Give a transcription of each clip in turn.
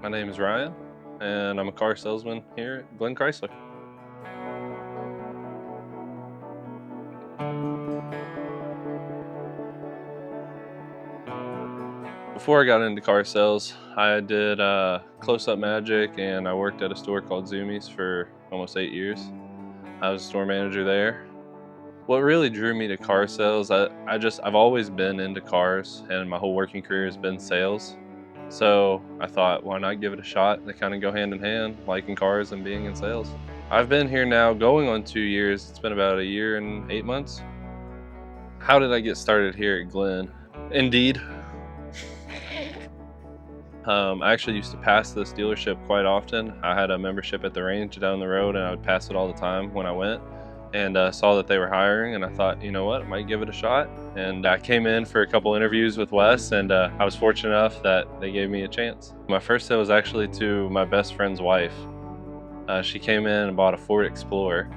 My name is Ryan, and I'm a car salesman here at Glenn Chrysler. Before I got into car sales, I did close-up magic, and I worked at a store called Zoomies for almost 8 years. I was a store manager there. What really drew me to car sales, I've always been into cars, and my whole working career has been sales. So I thought, why not give it a shot? They kind of go hand in hand, liking cars and being in sales. I've been here now going on 2 years. It's been about 1 year and 8 months. How did I get started here at Glenn? Indeed. I actually used to pass this dealership quite often. I had a membership at the range down the road, and I would pass it all the time when I went, and saw that they were hiring, and I thought, you know what, I might give it a shot. And I came in for a couple interviews with Wes, and I was fortunate enough that they gave me a chance. My first sale was actually to my best friend's wife. She came in and bought a Ford Explorer,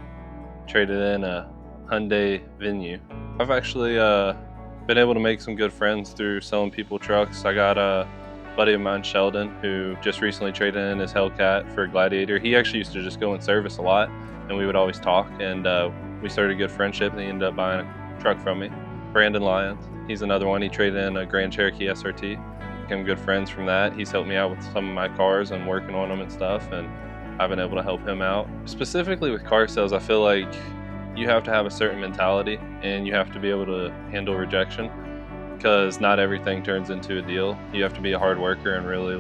traded in a Hyundai Venue. I've actually been able to make some good friends through selling people trucks. I got a buddy of mine, Sheldon, who just recently traded in his Hellcat for a Gladiator. He actually used to just go in service a lot, and we would always talk, and we started a good friendship, and he ended up buying a truck from me. Brandon Lyons, he's another one. He traded in a Grand Cherokee SRT. Became good friends from that. He's helped me out with some of my cars and working on them and stuff, and I've been able to help him out. Specifically with car sales, I feel like you have to have a certain mentality, and you have to be able to handle rejection, because not everything turns into a deal. You have to be a hard worker and really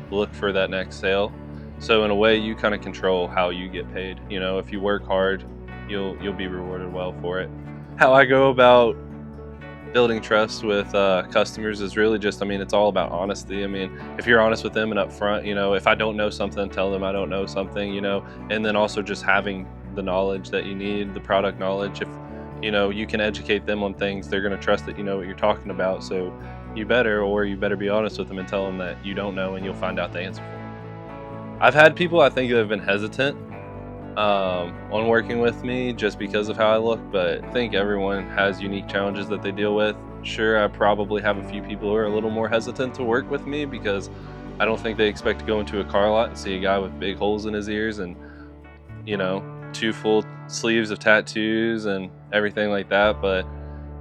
look for that next sale. So in a way, you kind of control how you get paid. You know, if you work hard, you'll be rewarded well for it. How I go about building trust with customers is really just, it's all about honesty. If you're honest with them and upfront, if I don't know something, tell them I don't know something, and then also just having the knowledge that you need, the product knowledge. If you can educate them on things, they're going to trust that you know what you're talking about. So you better be honest with them and tell them that you don't know, and you'll find out the answer for them. I've had people I think that have been hesitant on working with me just because of how I look, but I think everyone has unique challenges that they deal with. Sure, I probably have a few people who are a little more hesitant to work with me because I don't think they expect to go into a car lot and see a guy with big holes in his ears and 2 full sleeves of tattoos and everything like that. But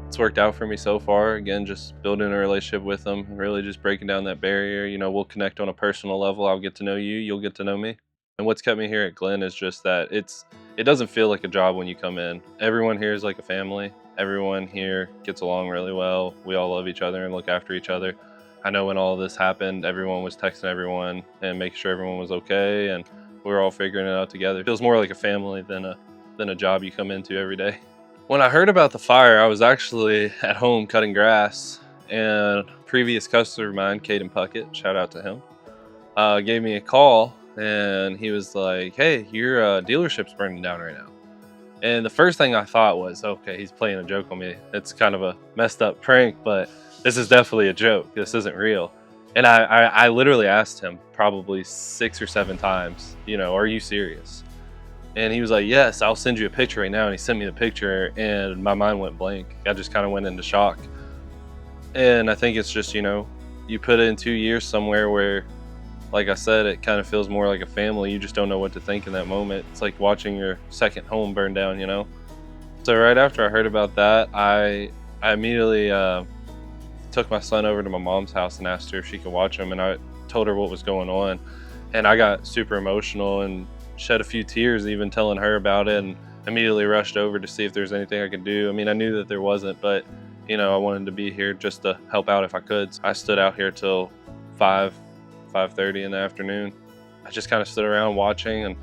it's worked out for me so far. Again, just building a relationship with them and really just breaking down that barrier. We'll connect on a personal level. I'll get to know you, you'll get to know me. And what's kept me here at Glenn is just that it doesn't feel like a job when you come in. Everyone here is like a family. Everyone here gets along really well. We all love each other and look after each other. I know when all of this happened, everyone was texting everyone and making sure everyone was okay, and we were all figuring it out together. It feels more like a family than a job you come into every day. When I heard about the fire, I was actually at home cutting grass, and a previous customer of mine, Caden Puckett, shout out to him, gave me a call, and he was like, "Hey, your dealership's burning down right now." And the first thing I thought was, okay, he's playing a joke on me. It's kind of a messed up prank, but this is definitely a joke. This isn't real. And I literally asked him probably 6 or 7 times, are you serious? And he was like, yes, I'll send you a picture right now. And he sent me the picture, and my mind went blank. I just kind of went into shock. And I think it's just, you put in 2 years somewhere where, like I said, it kind of feels more like a family. You just don't know what to think in that moment. It's like watching your second home burn down, So right after I heard about that, I immediately took my son over to my mom's house and asked her if she could watch him, and I told her what was going on, and I got super emotional and shed a few tears even telling her about it, and immediately rushed over to see if there's anything I could do. I knew that there wasn't, but I wanted to be here just to help out if I could. So I stood out here till 5:30 in the afternoon. I just kind of stood around watching and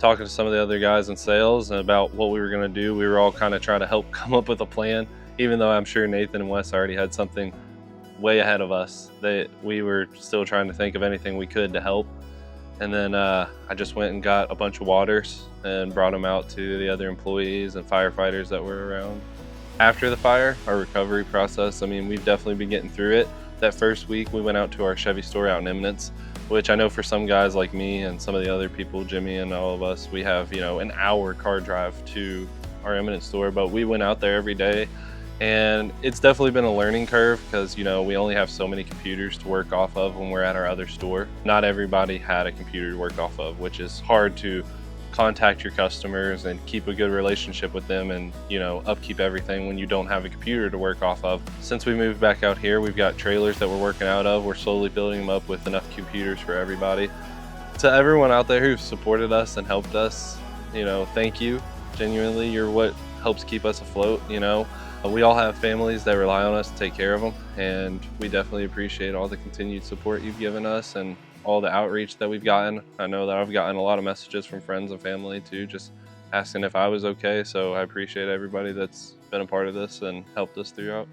talking to some of the other guys in sales about what we were going to do. We were all kind of trying to help come up with a plan, even though I'm sure Nathan and Wes already had something way ahead of us. We were still trying to think of anything we could to help. And then I just went and got a bunch of waters and brought them out to the other employees and firefighters that were around. After the fire, our recovery process, we've definitely been getting through it. That first week we went out to our Chevy store out in Eminence, which I know for some guys like me and some of the other people, Jimmy and all of us, we have an hour car drive to our Eminence store, but we went out there every day And it's definitely been a learning curve because, you know, we only have so many computers to work off of when we're at our other store. Not everybody had a computer to work off of, which is hard to contact your customers and keep a good relationship with them and, you know, upkeep everything when you don't have a computer to work off of. Since we moved back out here, we've got trailers that we're working out of. We're slowly building them up with enough computers for everybody. To everyone out there who's supported us and helped us, you know, thank you. Genuinely, you're what helps keep us afloat, you know. We all have families that rely on us to take care of them, and we definitely appreciate all the continued support you've given us and all the outreach that we've gotten. I know that I've gotten a lot of messages from friends and family too, just asking if I was okay, so I appreciate everybody that's been a part of this and helped us throughout.